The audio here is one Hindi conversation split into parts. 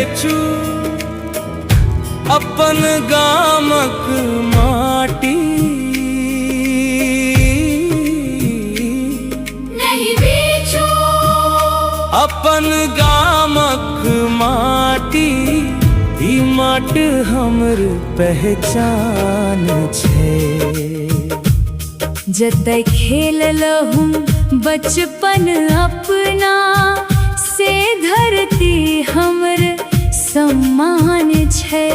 बेचू अपन गामक माटी, नहीं बेचू अपन गामक माटी। ई माट हमर पहचान छे। जतय खेललहुँ बचपन अपना, से धरती हमर सम्मान छे।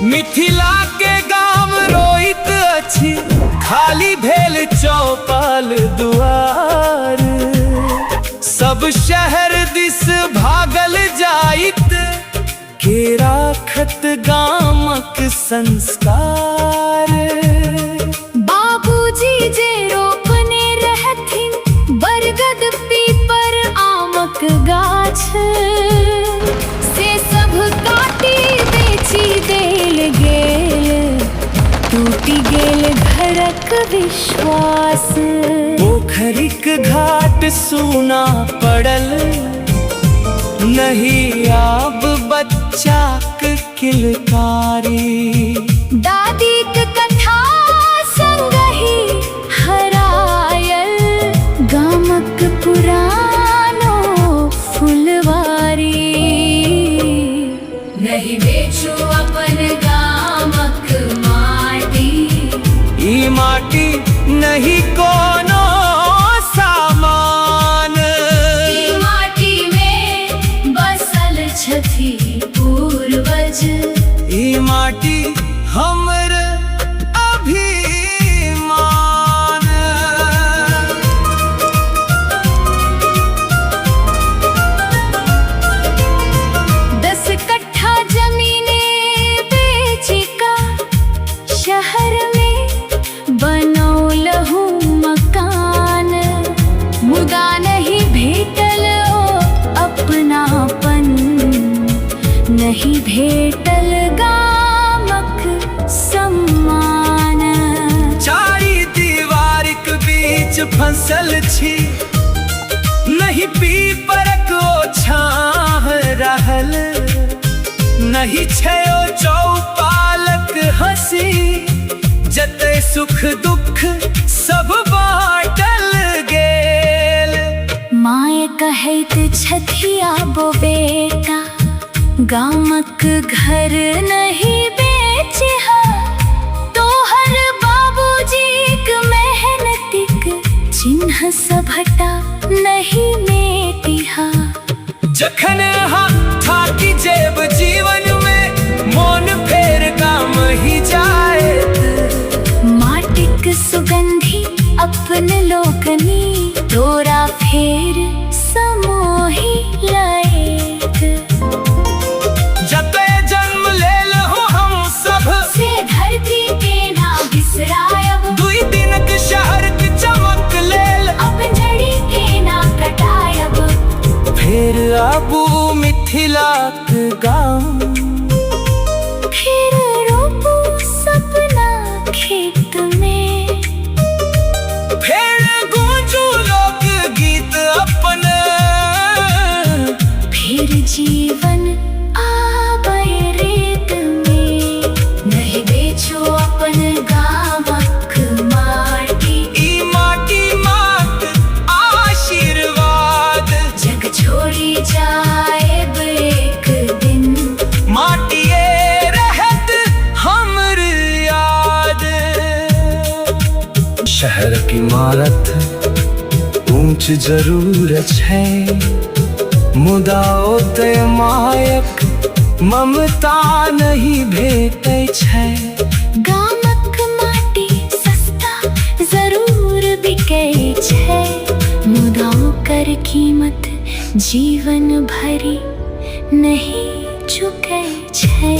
मिथिला के गाम रोइत अछि, खाली भेल चौपाल दुआर। सब शहर दिस भागल जाइत, के राखत गामक संस्कार। बाबूजी जे रोपने रहथिन बरगद पीपर आमक गाछ, से सब काटी बेची देल गेल। टूटी गेल घरक विश्वास, पोखरिक घाट सूना पड़ल, नहीं आब बच्चाक किलकारी। दादीक कथा संगहि हरायल, गामक पुरानो फुलवारी। नहीं बेचू अपन गामक माटी, ई माटी नहीं कोनो सामान। ई माटी में बसल छथि पूर्वज, ई माटी हमर अभिमान। 10 कट्ठा जमीने बेची का शहर में बनौलहु मकान। मुदा नहीं भेटल ओ अपनापन, नहीं भेटल गामक सम्मान। चारि दीवारक बीच फंसल छी, नहीं पीपरक छाह रहल। नहीं छै ओ चौपालक हंसी, जतय सुख दुख सब बाँटल गेल। माय कहैत छथि आबो बेटा, गामक घर नहीं बेचिहा। तोहर बाबूजीक मेहनतिक चिन्ह सभटा नहीं मेटिहा। जखन हम थाकी जेब जीवन में, मोन फेर गाम ही जाएत। माटिक सुगंधि अपन लोकनी, तोरा फेर समोही लाएत। जतय जन्म लेल हो हम सब, से धरती के ना बिसरायब। 2 दिनक शहर के चमक लेल, अपन जड़ी के ना कटायब। फेर आबू मिथिलाक गाम, फिर रोपू सपना खेत में। फेर गूंजू लोक गीत अपन, फिर जीवन आबै रेत में। नहीं बेचो अपन गामक माटी, ई माटी माट आशीर्वाद। जग छोड़ी जाएब एक दिन, माटिए रहत हमर याद। शहर की इमारत ऊंच जरूर छै, मुदा ओतय मायक ममता नहीं भेटै छै। गामक माटी सस्ता जरूर बिकै छै, मुदा ओकर कीमत जीवन भरि नहीं चुकै छै।